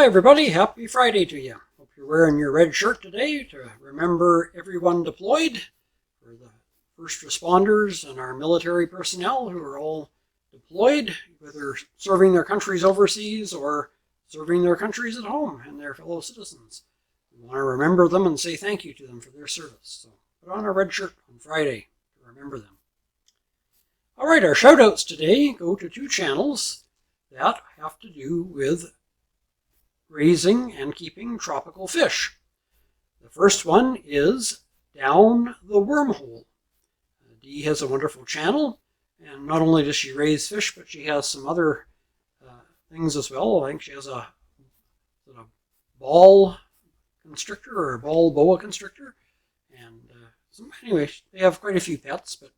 Hi everybody, happy Friday to you. Hope you're wearing your red shirt today to remember everyone deployed, for the first responders and our military personnel who are all deployed, whether serving their countries overseas or serving their countries at home and their fellow citizens. We want to remember them and say thank you to them for their service. So put on a red shirt on Friday to remember them. All right, our shout outs today go to two channels that have to do with raising and keeping tropical fish. The first one is Down the Wormhole. Dee has a wonderful channel, and not only does she raise fish, but she has some other things as well. I think she has a ball constrictor or a ball boa constrictor. And anyway, they have quite a few pets, but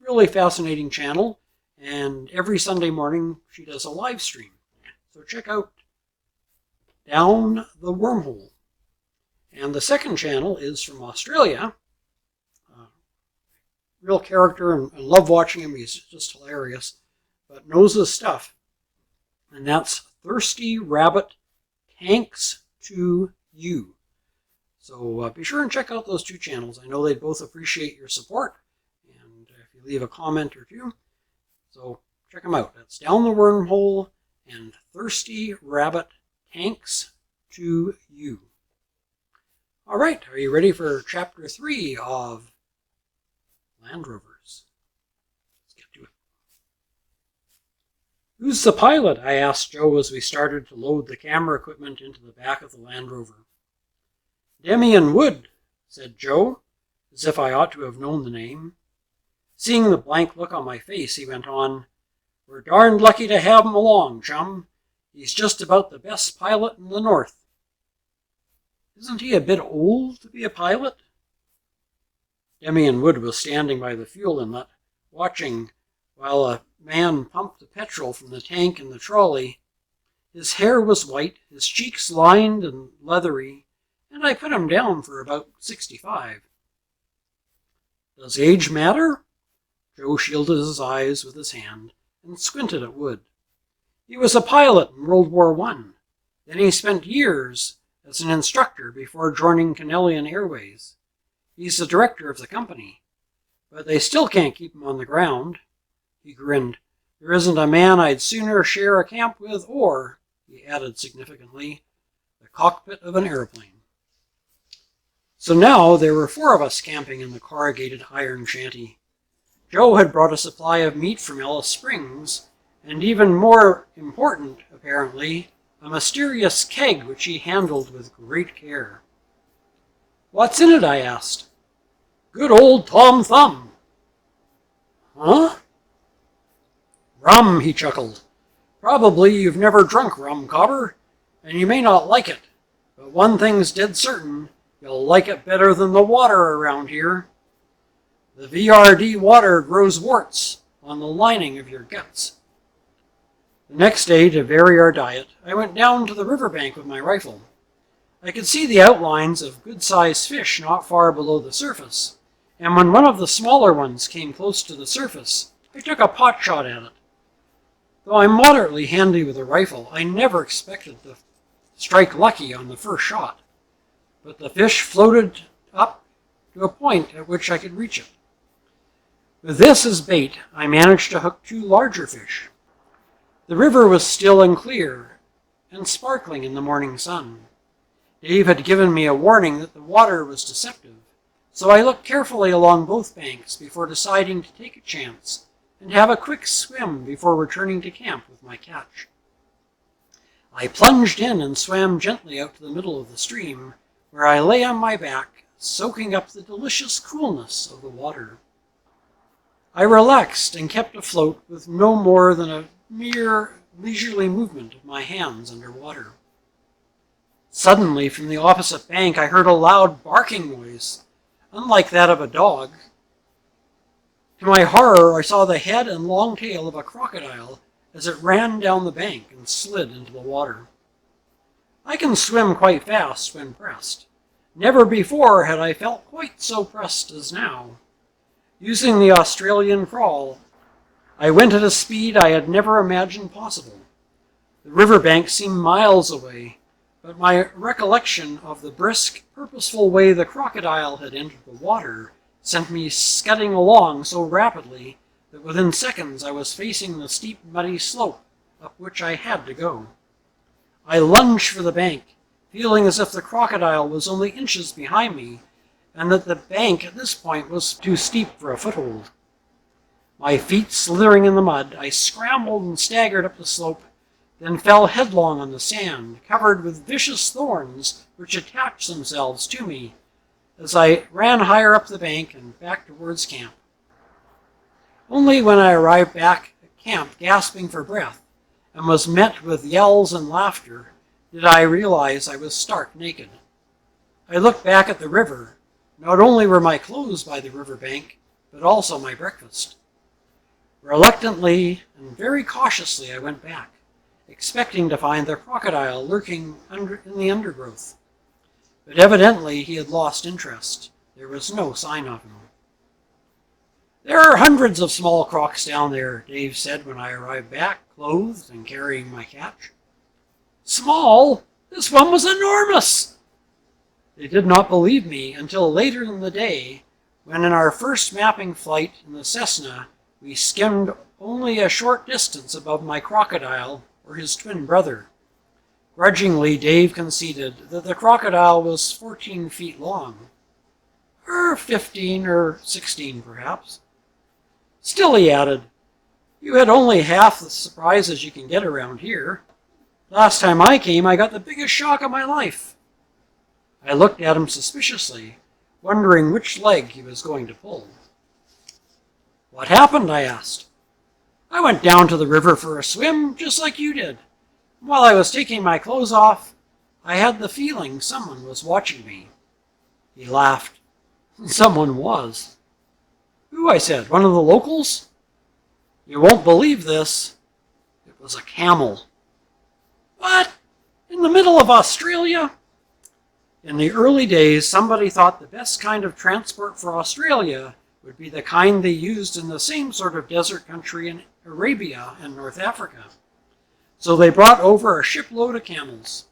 really fascinating channel. And every Sunday morning she does a live stream. So check out Down the Wormhole. And the second channel is from Australia. Real character, and I love watching him. He's just hilarious, but knows his stuff. And that's Thirsty Rabbit Tanks to You. So be sure and check out those two channels. I know they'd both appreciate your support, and if you leave a comment or two. So check them out. That's Down the Wormhole and Thirsty Rabbit Tanks to You. All right, are you ready for Chapter 3 of Land Rovers? Let's get to it. Who's the pilot? I asked Joe as we started to load the camera equipment into the back of the Land Rover. Demian Wood, said Joe, as if I ought to have known the name. Seeing the blank look on my face, he went on, We're darned lucky to have him along, chum. He's just about the best pilot in the North. Isn't he a bit old to be a pilot? Demian Wood was standing by the fuel inlet, watching while a man pumped the petrol from the tank in the trolley. His hair was white, his cheeks lined and leathery, and I put him down for about 65. Does age matter? Joe shielded his eyes with his hand and squinted at Wood. He was a pilot in World War I. Then he spent years as an instructor before joining Canadian Airways. He's the director of the company, but they still can't keep him on the ground. He grinned. There isn't a man I'd sooner share a camp with or, he added significantly, the cockpit of an airplane. So now there were 4 of us camping in the corrugated iron shanty. Joe had brought a supply of meat from Alice Springs, and even more important, apparently, a mysterious keg which he handled with great care. What's in it? I asked. Good old Tom Thumb. Huh? Rum, he chuckled. Probably you've never drunk rum, Cobber, and you may not like it, but one thing's dead certain, you'll like it better than the water around here. The VRD water grows warts on the lining of your guts. The next day, to vary our diet, I went down to the riverbank with my rifle. I could see the outlines of good-sized fish not far below the surface, and when one of the smaller ones came close to the surface, I took a pot shot at it. Though I'm moderately handy with a rifle, I never expected to strike lucky on the first shot, but the fish floated up to a point at which I could reach it. With this as bait, I managed to hook 2 larger fish. The river was still and clear, and sparkling in the morning sun. Dave had given me a warning that the water was deceptive, so I looked carefully along both banks before deciding to take a chance and have a quick swim before returning to camp with my catch. I plunged in and swam gently out to the middle of the stream, where I lay on my back, soaking up the delicious coolness of the water. I relaxed and kept afloat with no more than a mere leisurely movement of my hands under water. Suddenly, from the opposite bank, I heard a loud barking noise, unlike that of a dog. To my horror, I saw the head and long tail of a crocodile as it ran down the bank and slid into the water. I can swim quite fast when pressed. Never before had I felt quite so pressed as now. Using the Australian crawl, I went at a speed I had never imagined possible. The riverbank seemed miles away, but my recollection of the brisk, purposeful way the crocodile had entered the water sent me scudding along so rapidly that within seconds I was facing the steep, muddy slope up which I had to go. I lunged for the bank, feeling as if the crocodile was only inches behind me, and that the bank at this point was too steep for a foothold. My feet slithering in the mud, I scrambled and staggered up the slope, then fell headlong on the sand, covered with vicious thorns which attached themselves to me as I ran higher up the bank and back towards camp. Only when I arrived back at camp gasping for breath and was met with yells and laughter did I realize I was stark naked. I looked back at the river. Not only were my clothes by the river bank, but also my breakfast. Reluctantly and very cautiously I went back, expecting to find the crocodile lurking in the undergrowth. But evidently he had lost interest. There was no sign of him. "There are hundreds of small crocs down there," Dave said when I arrived back, clothed and carrying my catch. "Small? This one was enormous!" They did not believe me until later in the day, when in our first mapping flight in the Cessna, we skimmed only a short distance above my crocodile or his twin brother. Grudgingly, Dave conceded that the crocodile was 14 feet long, or 15 or 16 perhaps. Still, he added, "You had only half the surprises you can get around here. Last time I came, I got the biggest shock of my life." I looked at him suspiciously, wondering which leg he was going to pull. "What happened?" I asked. "I went down to the river for a swim, just like you did. While I was taking my clothes off, I had the feeling someone was watching me." He laughed. "Someone was." "Who?" I said. "One of the locals?" "You won't believe this. It was a camel." "What? In the middle of Australia?" In the early days, somebody thought the best kind of transport for Australia would be the kind they used in the same sort of desert country in Arabia and North Africa. So they brought over a shipload of camels.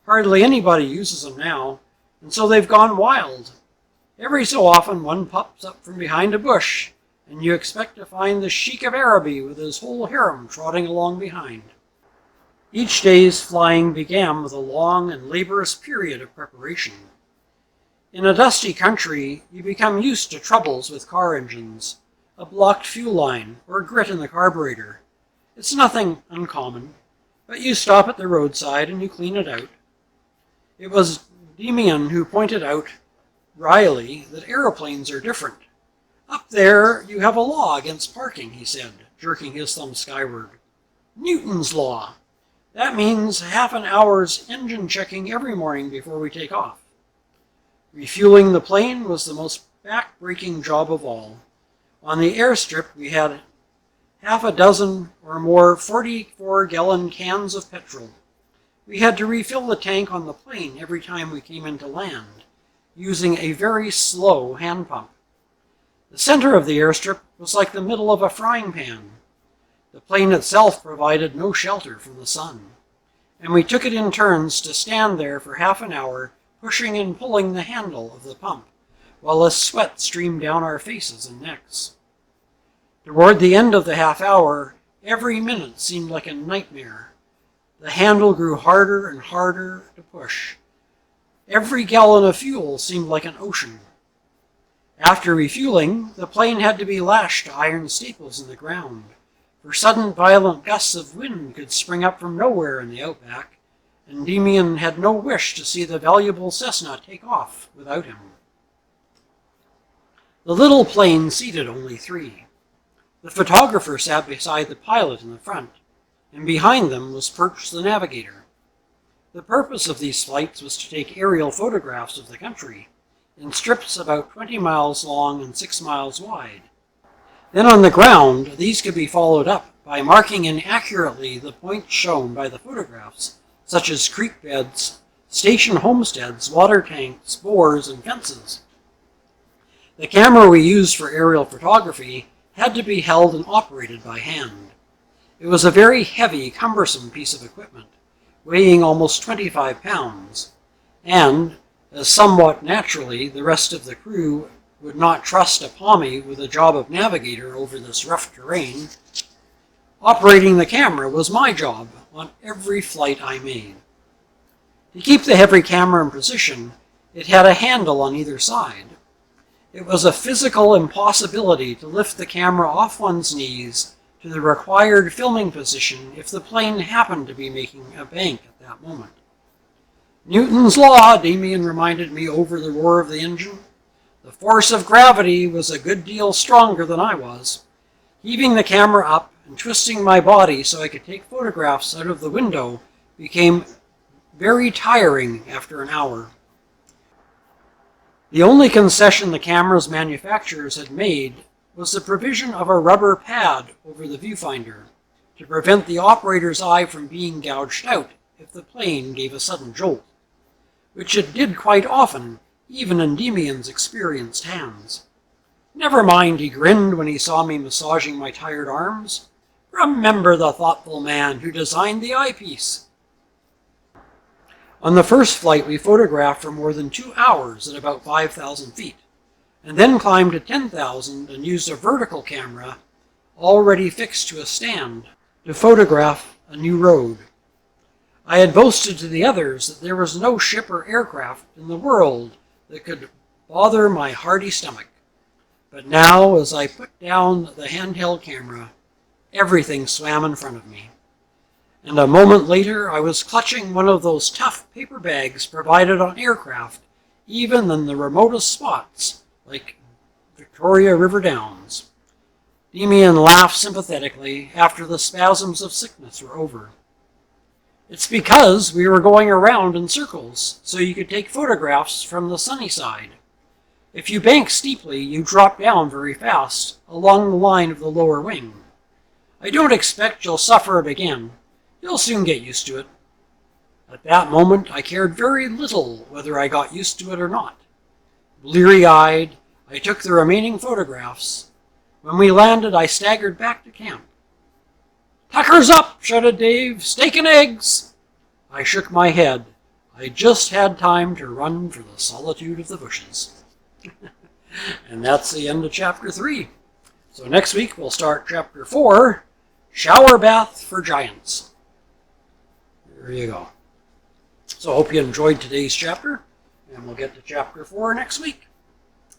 Hardly anybody uses them now, and so they've gone wild. Every so often one pops up from behind a bush, and you expect to find the Sheik of Araby with his whole harem trotting along behind. Each day's flying began with a long and laborious period of preparation. In a dusty country, you become used to troubles with car engines, a blocked fuel line, or grit in the carburetor. It's nothing uncommon, but you stop at the roadside and you clean it out. It was Demian who pointed out, wryly, that aeroplanes are different. "Up there, you have a law against parking," he said, jerking his thumb skyward. "Newton's law. That means half an hour's engine checking every morning before we take off." Refueling the plane was the most back-breaking job of all. On the airstrip, we had half a dozen or more 44-gallon cans of petrol. We had to refill the tank on the plane every time we came into land, using a very slow hand pump. The center of the airstrip was like the middle of a frying pan. The plane itself provided no shelter from the sun, and we took it in turns to stand there for half an hour, pushing and pulling the handle of the pump, while the sweat streamed down our faces and necks. Toward the end of the half hour, every minute seemed like a nightmare. The handle grew harder and harder to push. Every gallon of fuel seemed like an ocean. After refueling, the plane had to be lashed to iron staples in the ground, for sudden violent gusts of wind could spring up from nowhere in the outback, and Demian had no wish to see the valuable Cessna take off without him. The little plane seated only 3. The photographer sat beside the pilot in the front, and behind them was perched the navigator. The purpose of these flights was to take aerial photographs of the country, in strips about 20 miles long and 6 miles wide. Then on the ground, these could be followed up by marking in accurately the points shown by the photographs, such as creek beds, station homesteads, water tanks, bores, and fences. The camera we used for aerial photography had to be held and operated by hand. It was a very heavy, cumbersome piece of equipment, weighing almost 25 pounds, and, as somewhat naturally the rest of the crew would not trust a Pommy with a job of navigator over this rough terrain, operating the camera was my job on every flight I made. To keep the heavy camera in position, it had a handle on either side. It was a physical impossibility to lift the camera off one's knees to the required filming position if the plane happened to be making a bank at that moment. Newton's law, Damien reminded me over the roar of the engine. The force of gravity was a good deal stronger than I was. Heaving the camera up and twisting my body so I could take photographs out of the window became very tiring after an hour. The only concession the camera's manufacturers had made was the provision of a rubber pad over the viewfinder to prevent the operator's eye from being gouged out if the plane gave a sudden jolt, which it did quite often, even in Damien's experienced hands. Never mind, he grinned when he saw me massaging my tired arms. Remember the thoughtful man who designed the eyepiece. On the first flight, we photographed for more than 2 hours at about 5,000 feet, and then climbed to 10,000 and used a vertical camera already fixed to a stand to photograph a new road. I had boasted to the others that there was no ship or aircraft in the world that could bother my hardy stomach. But now, as I put down the handheld camera, everything swam in front of me. And a moment later, I was clutching one of those tough paper bags provided on aircraft, even in the remotest spots, like Victoria River Downs. Damien laughed sympathetically after the spasms of sickness were over. It's because we were going around in circles, so you could take photographs from the sunny side. If you bank steeply, you drop down very fast, along the line of the lower wing. I don't expect you'll suffer it again. You'll soon get used to it. At that moment, I cared very little whether I got used to it or not. Bleary-eyed, I took the remaining photographs. When we landed, I staggered back to camp. "Tucker's up!" shouted Dave. "Steak and eggs!" I shook my head. I just had time to run for the solitude of the bushes. And that's the end of Chapter 3. So next week we'll start Chapter 4, Shower Bath for Giants. There you go. So I hope you enjoyed today's chapter, and we'll get to Chapter 4 next week.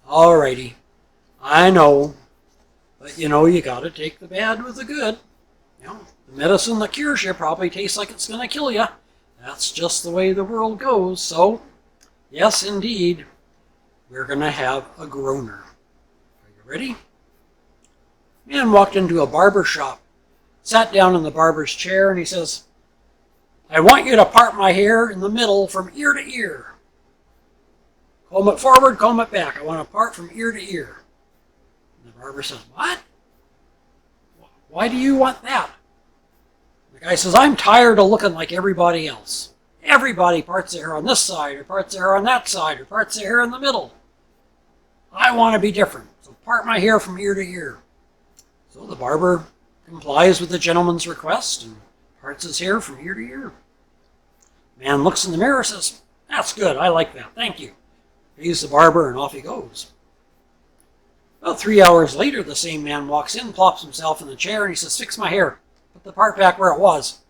Alrighty. I know, but you gotta take the bad with the good. The medicine that cures you probably tastes like it's gonna kill you. That's just the way the world goes. So, yes indeed, we're gonna have a groaner. Are you ready? Man walked into a barber shop, sat down in the barber's chair, and he says, "I want you to part my hair in the middle from ear to ear. Comb it forward, comb it back. I want to part from ear to ear." And the barber says, "What? Why do you want that?" The guy says, "I'm tired of looking like everybody else. Everybody parts their hair on this side, or parts their hair on that side, or parts their hair in the middle. I want to be different, so part my hair from ear to ear." So the barber complies with the gentleman's request and parts his hair from ear to ear. Man looks in the mirror and says, "That's good, I like that, thank you." Pays the barber and off he goes. About 3 hours later, the same man walks in, plops himself in the chair, and he says, "Fix my hair. Put the part back where it was."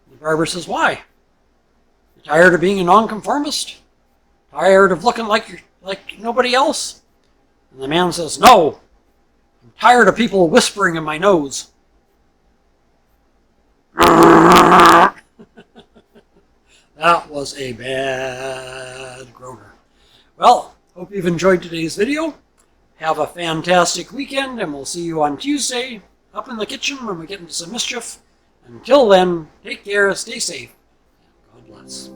The barber says, "Why? You tired of being a nonconformist? Tired of looking like nobody else?" And the man says, "No. I'm tired of people whispering in my nose." That was a bad groaner. Well, hope you've enjoyed today's video. Have a fantastic weekend, and we'll see you on Tuesday up in the kitchen when we get into some mischief. Until then, take care, stay safe, and God bless.